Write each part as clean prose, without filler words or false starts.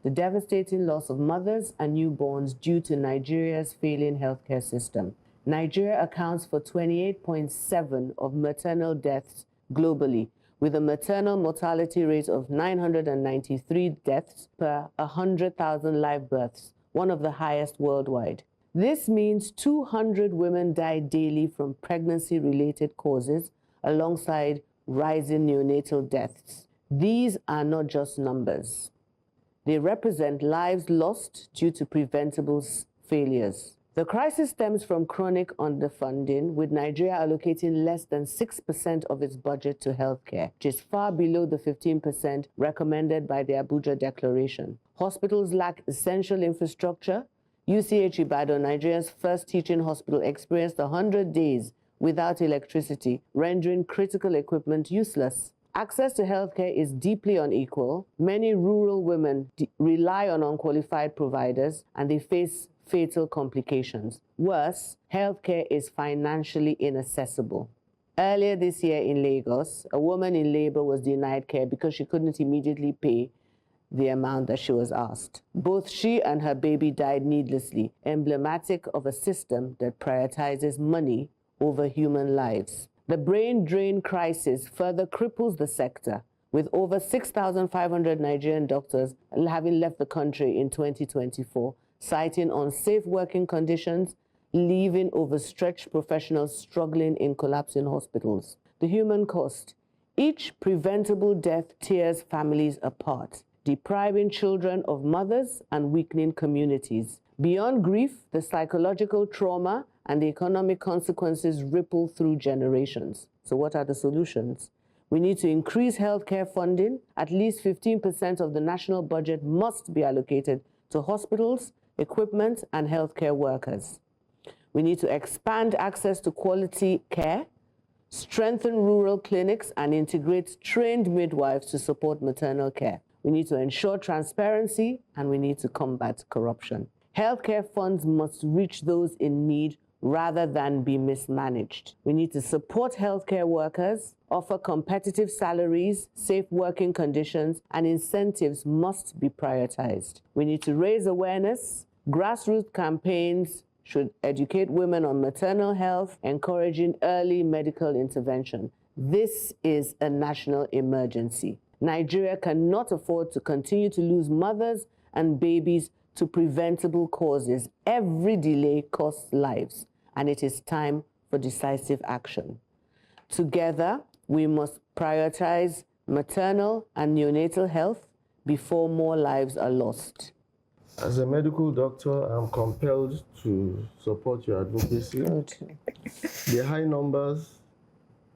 the devastating loss of mothers and newborns due to Nigeria's failing healthcare system. Nigeria accounts for 28.7% of maternal deaths globally, with a maternal mortality rate of 993 deaths per 100,000 live births, one of the highest worldwide. This means 200 women die daily from pregnancy-related causes, alongside rising neonatal deaths. These are not just numbers. They represent lives lost due to preventable failures. The crisis stems from chronic underfunding, with Nigeria allocating less than 6% of its budget to healthcare, which is far below the 15% recommended by the Abuja Declaration. Hospitals lack essential infrastructure. UCH Ibadan, Nigeria's first teaching hospital, experienced 100 days without electricity, rendering critical equipment useless. Access to healthcare is deeply unequal. Many rural women rely on unqualified providers, and they face fatal complications. Worse, healthcare is financially inaccessible. Earlier this year in Lagos, a woman in labor was denied care because she couldn't immediately pay the amount that she was asked. Both she and her baby died needlessly, emblematic of a system that prioritizes money over human lives. The brain drain crisis further cripples the sector, with over 6,500 Nigerian doctors having left the country in 2024, citing unsafe working conditions, leaving overstretched professionals struggling in collapsing hospitals. The human cost. Each preventable death tears families apart, depriving children of mothers and weakening communities. Beyond grief, the psychological trauma and the economic consequences ripple through generations. So what are the solutions? We need to increase healthcare funding. At least 15% of the national budget must be allocated to hospitals, equipment, and healthcare workers. We need to expand access to quality care, strengthen rural clinics, and integrate trained midwives to support maternal care. We need to ensure transparency, and we need to combat corruption. Healthcare funds must reach those in need rather than be mismanaged. We need to support healthcare workers, offer competitive salaries, safe working conditions, and incentives must be prioritized. We need to raise awareness. Grassroots campaigns should educate women on maternal health, encouraging early medical intervention. This is a national emergency. Nigeria cannot afford to continue to lose mothers and babies to preventable causes. Every delay costs lives, and it is time for decisive action. Together, we must prioritize maternal and neonatal health before more lives are lost. As a medical doctor, I'm compelled to support your advocacy. The high numbers,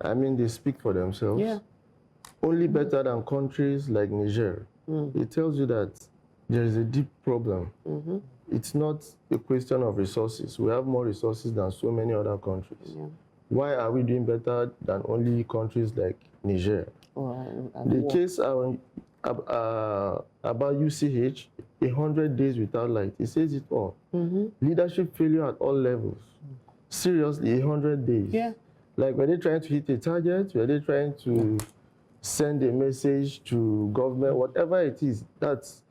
they speak for themselves. Yeah. Only better than countries like Niger. It tells you that there is a deep problem. It's not a question of resources. We have more resources than so many other countries. Yeah. Why are we doing better than only countries like Niger? The case about UCH, 100 days without light, it says it all. Leadership failure at all levels. Seriously, 100 days. Yeah. Like, were they trying to hit a target? Were they trying to send a message to government? Whatever it is, that's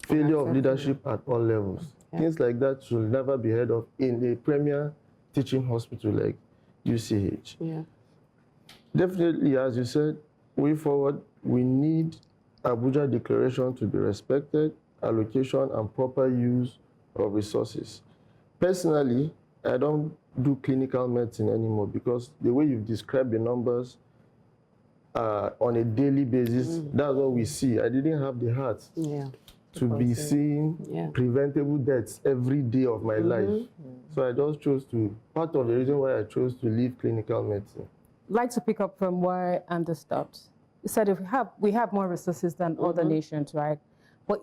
failure of leadership at all levels. Yeah. Things like that should never be heard of in a premier teaching hospital like UCH. Yeah. Definitely, as you said, way forward, we need Abuja Declaration to be respected, allocation and proper use of resources. Personally, I don't do clinical medicine anymore because the way you've described the numbers on a daily basis, that's what we see. I didn't have the heart to be seeing preventable deaths every day of my life. So I just chose to, part of the reason why I chose to leave clinical medicine. I'd like to pick up from where Andy stopped. He said if we have more resources than other nations, right? But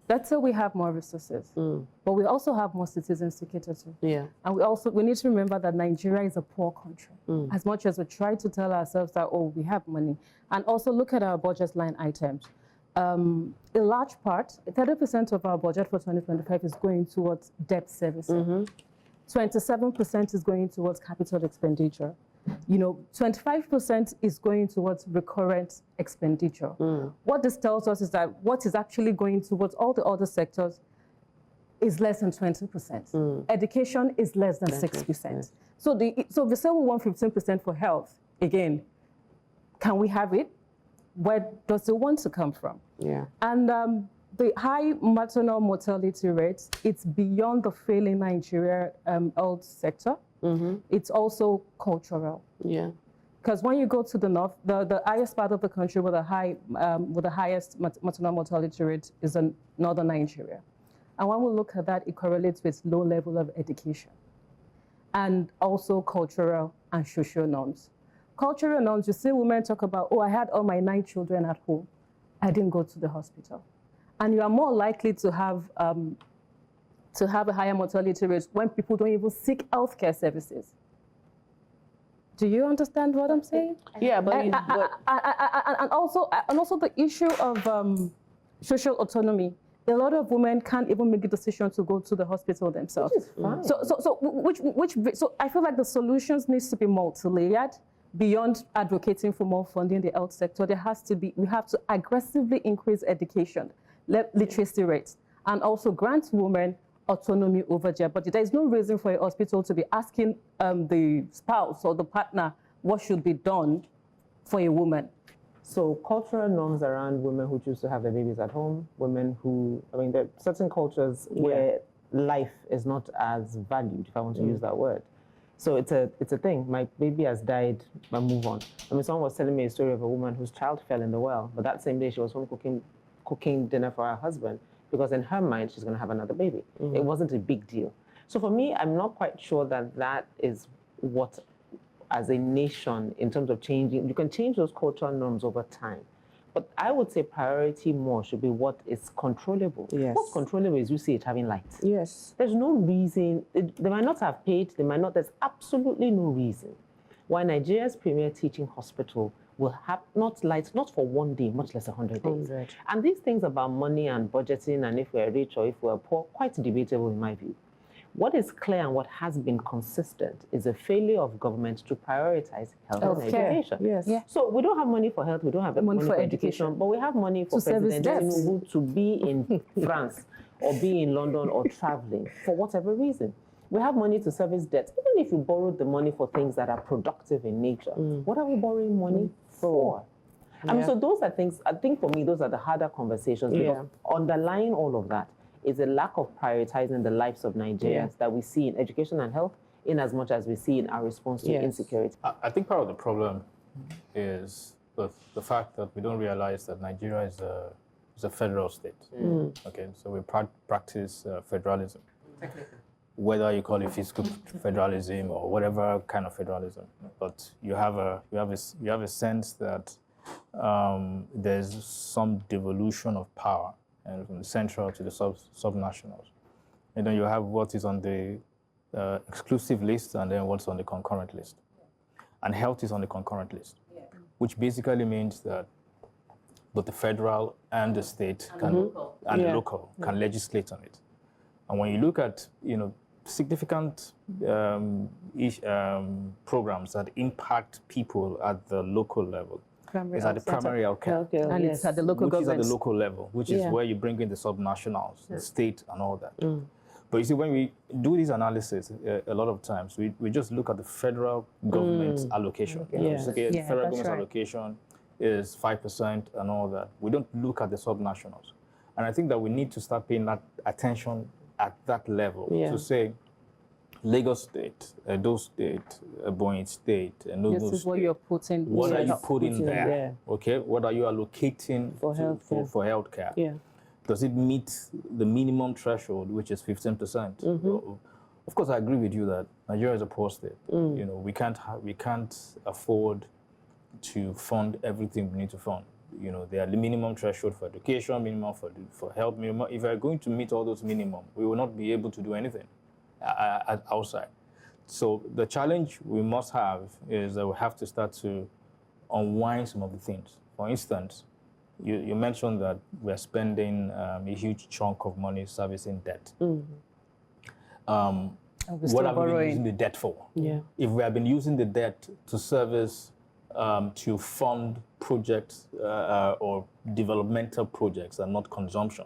let's say we have more resources, but we also have more citizens to cater to. Yeah. And we need to remember that Nigeria is a poor country. As much as we try to tell ourselves that, oh, we have money. And also look at our budget line items. A large part, 30% of our budget for 2025 is going towards debt servicing. 27% is going towards capital expenditure. 25% is going towards recurrent expenditure. What this tells us is that what is actually going towards all the other sectors is less than 20%. Education is less than 6%. So we say we want 15% for health. Again, can we have it? Where does it want to come from? Yeah. And the high maternal mortality rates, it's beyond the failing Nigeria health sector. It's also cultural. Yeah. Because when you go to the north, the highest part of the country with the highest maternal mortality rate is in northern Nigeria. And when we look at that, it correlates with low level of education and also cultural and social norms. Cultural norms, you see women talk about, oh, I had all my 9 children at home. I didn't go to the hospital. And you are more likely to have a higher mortality rate when people don't even seek healthcare services. Do you understand what I'm saying? Yeah, but and also the issue of social autonomy. A lot of women can't even make the decision to go to the hospital themselves. Which is fine. So I feel like the solutions needs to be multi-layered. Beyond advocating for more funding in the health sector, we have to aggressively increase education, literacy rates, and also grant women autonomy over their body. There is no reason for a hospital to be asking the spouse or the partner what should be done for a woman. So cultural norms around women who choose to have their babies at home, women who, there are certain cultures where life is not as valued, if I want to use that word. So it's a thing. My baby has died, I move on. Someone was telling me a story of a woman whose child fell in the well, but that same day she was home cooking dinner for her husband, because in her mind she's going to have another baby. It wasn't a big deal. So for me, I'm not quite sure that is what, as a nation, in terms of changing, you can change those cultural norms over time. But I would say priority more should be what is controllable. Yes. What's controllable is UCH having light. yes. There's no reason, they might not have paid, there's absolutely no reason why Nigeria's premier teaching hospital will have not lights, not for one day, much less 100 days. 100. And these things about money and budgeting and if we're rich or if we're poor, quite debatable in my view. What is clear and what has been consistent is a failure of government to prioritize health and education. Yes. Yeah. So we don't have money for health, we don't have money for education, but we have money for President Tinubu to be in France or be in London or traveling for whatever reason. We have money to service debt. Even if you borrowed the money for things that are productive in nature, what are we borrowing money for? So those are things, I think for me, those are the harder conversations, because underlying all of that is a lack of prioritizing the lives of Nigerians that we see in education and health, in as much as we see in our response to insecurity. I think part of the problem is the fact that we don't realize that Nigeria is a federal state. Okay, so we practice federalism. Whether you call it fiscal federalism or whatever kind of federalism, but you have a sense that there's some devolution of power, and from the central to the subnationals. And then you have what is on the exclusive list and then what's on the concurrent list. And health is on the concurrent list, which basically means that both the federal and the state the local can legislate on it. And when you look at significant programs that impact people at the local level, is at the primary healthcare. And it's at the local government. Which is at the local level, which is where you bring in the subnationals, the state and all that. But you see, when we do this analysis, a lot of times, we just look at the federal government's allocation. The federal government's allocation is 5% and all that. We don't look at the subnationals. And I think that we need to start paying that attention at that level to say, Lagos State, Edo State, Ebonyi State, Enugu State. This is what you're putting. What are you putting there? Okay, what are you allocating for healthcare? Yeah. Does it meet the minimum threshold, which is 15%? Of course, I agree with you that Nigeria is a poor state. We can't afford to fund everything we need to fund. There are the minimum threshold for education, minimum for health, minimum. If we're going to meet all those minimum, we will not be able to do anything outside. So the challenge we must have is that we have to start to unwind some of the things. For instance, you mentioned that we're spending a huge chunk of money servicing debt. we're what still have we been borrowing. using the debt for? Yeah. If we have been using the debt to service, to fund projects or developmental projects and not consumption,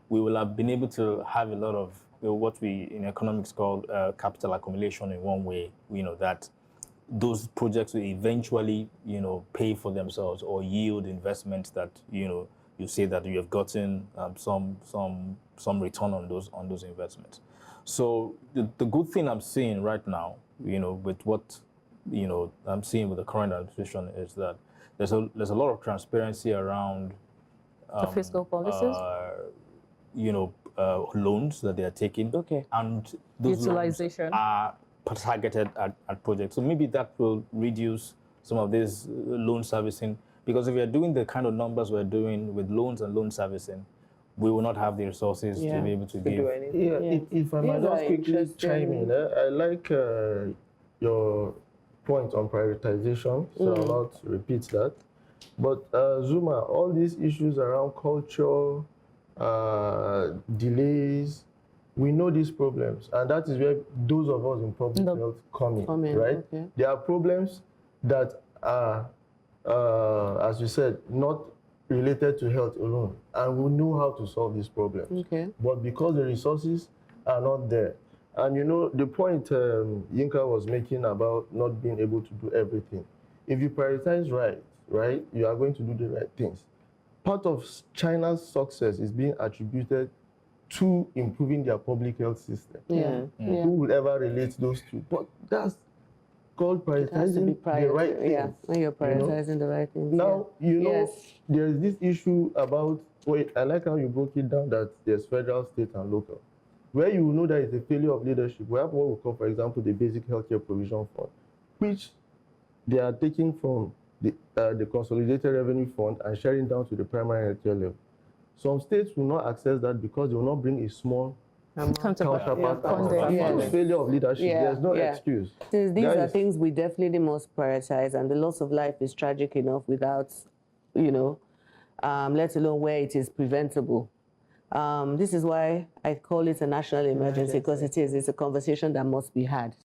we will have been able to have a lot of what we in economics call capital accumulation in one way, that those projects will eventually, pay for themselves or yield investments that, you say that you have gotten some return on those investments. So the good thing I'm seeing right now, with what, I'm seeing with the current administration is that there's a lot of transparency around The fiscal policies. Loans that they are taking. Okay. And those Utilization. loans are targeted at projects. So maybe that will reduce some of this loan servicing, because if we are doing the kind of numbers we're doing with loans and loan servicing, we will not have the resources to be able to give. do anything. Yeah, if I might These are just quickly chime in, I like your point on prioritization, so I'll not repeat that. But Zuma, all these issues around culture, delays, we know these problems, and that is where those of us in public health come in, right? Okay. There are problems that are, as you said, not related to health alone, and we know how to solve these problems. Okay. But because the resources are not there, and the point Yinka was making about not being able to do everything, if you prioritize right, you are going to do the right things. Part of China's success is being attributed to improving their public health system. Yeah. Yeah. Who will ever relate those two? But that's called It has to be prioritizing the right things. Yeah, when you're prioritizing the right things. Now, Yes. there's this issue about, I like how you broke it down that there's federal, state, and local. Where you will know that it's a failure of leadership, we have what we call, for example, the Basic Healthcare Provision Fund, which they are taking from the Consolidated Revenue Fund and sharing down to the primary healthcare level. Some states will not access that because they will not bring a small counterpart. Yes. Failure of leadership. There's no excuse. Since these are things we definitely must prioritize, and the loss of life is tragic enough without, let alone where it is preventable. This is why I call it a national emergency, because it's a conversation that must be had.